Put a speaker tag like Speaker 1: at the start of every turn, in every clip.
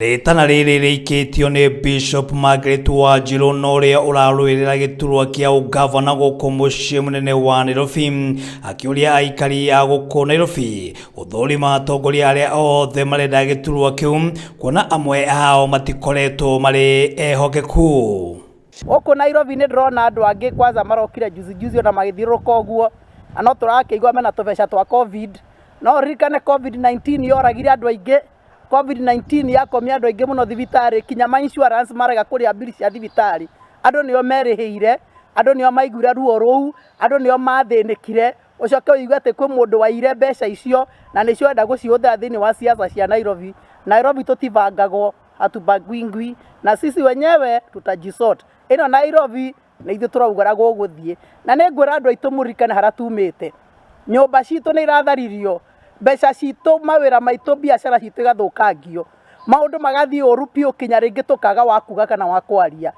Speaker 1: Ritana riri rikitio ni Bishop Margaret Wanjiru noria urarwirira giturwa kia ugavana guku mucii munene wa Nairobi akiuria aikari a guku Nairobi uthurima atongoria aria othe marenda giturwa kiu kuona amwe ao matikoretwo mari ehokeku.
Speaker 2: Guku Nairobi ni ndirona andu angi kwanza marokire juzi ona magithiruka uguo no turakeigua mena tubeca twa covid no ririkane covid-19 yoragire andu aingi. COVID-19 yakomia andu aingi muno thibitari kinya ma insurance marega kuria bili cia thibitari andu nio merihire andu nio maiguira ruo ruu andu nio mathinikire ucoke uigwe ati kwi mundu waire mbeca icio na nicio enda guciuthira thiini wa siasa cia Nairobi tutivangagwo hatubagwingwi na sisi wenyewe tutajisort ino Nairobi na ithu turaugara guguthie na ningwira andu aitu murikane hara tumite nyumba citu ni iratharirio mbeca citu mawira maitu biashara citu igathukangio maundu magathie uru piu kinya ringi tukaga wakuga kana wakwaria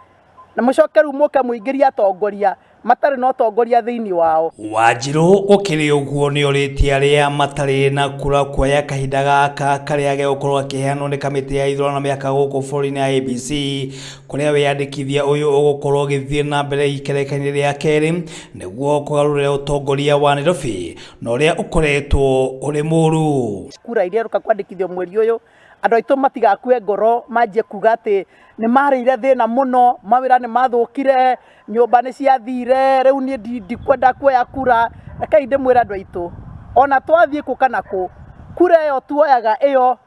Speaker 2: na mucokeru muke muingiria atongoria matari no tongoria thiini wao.
Speaker 1: Wanjiru ukiri uguo ni uritie aria matari na kura kuoya kahinda gaka karia gegukorwo akiheanwo ni kamiti ya ithurano miaka guku bururi-ini ya ABC kuria wiyandikithia uyu ugukorwo githie na mbere ikerekania ria keri niguo kugarurira utongoria wa Nairobi na uria ukoretwo uri muru.
Speaker 2: Kura iria ruka kwandikithio mweri uyu andu aitu matigakue ngoro manjie kuga ati ni marire thina muno mawira ni mathukire nyumba ni ciathire riu ni ndikwenda kuoya kura reke ndimwira andu aitu ona twathie ku kana ku kura iyo tuoyaga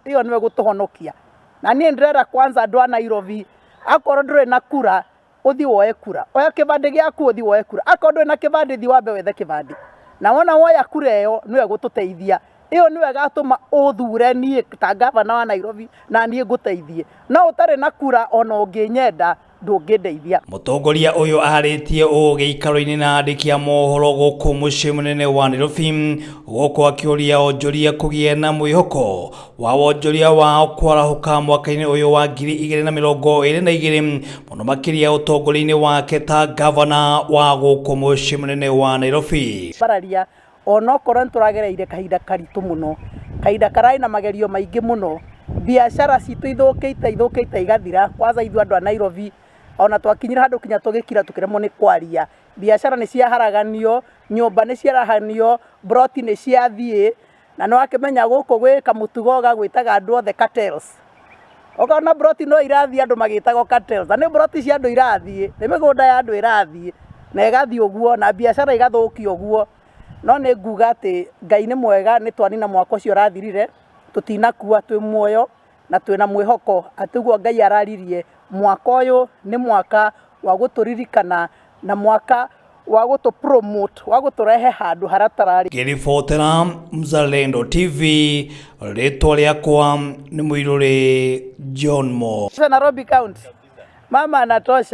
Speaker 2: iyo niwe gutuhonokia na nie ndirera kwanza andu a Nairobi akorwo nduri na kura uthi woe kura oya kibande giaku uthi woe kura akorwo nduri na kibande thi wambe wethe kibande na wona woya kura iyo niwe gututeithia iyo niwe gatuma uthure nie ta gavana wa Nairobi na nie nguteithie no utari na kura ona unginyenda ndungindeithia.
Speaker 1: Mutongoria uyu aritie giikaro-ini na andiki a mohoro guku mucii munene wa Nairobi guku akiuria onjoria kugie na mwihoko wa wonjoria wao kwarahuka mwaka-ini uyu wa 2022 muno makiria utongoria-ini wake ta gavana wa guku mucii munene wa Nairobi.
Speaker 2: Pararia ono korwo turagereire kahinda karitu muno kahinda karai na magerio maingi muno biashara citu ithukite igathira kwanza ithu andu a Nairobi ona twakinyira handu kinya tugikira tukiremwo ni kwaria biashara ni ciaharaganio nyumba ni ciarahanio broti ni ciathie na no akimenya guku gwi kamutugo gagwitaga andu othe cartels okona broti no irathie andu magitago cartels na ni broti cia andu irathie ni migunda ya andu irathie na igathie uguo na biashara igathukio uguo no ni nguga ati Ngai ni mwega ni twanina mwaka ucio rathirire tutinakua twi muoyo na twina mwihoko ati guo Ngai araririe mwaka uyu ni mwaka wa guturirikana na mwaka wa gutu promote wa guturehe handu haratarari.
Speaker 1: Ngiribotera Mzalendo TV ritwa riakwa ni Muiruri John Mo,
Speaker 2: Nairobi County mama anatosha.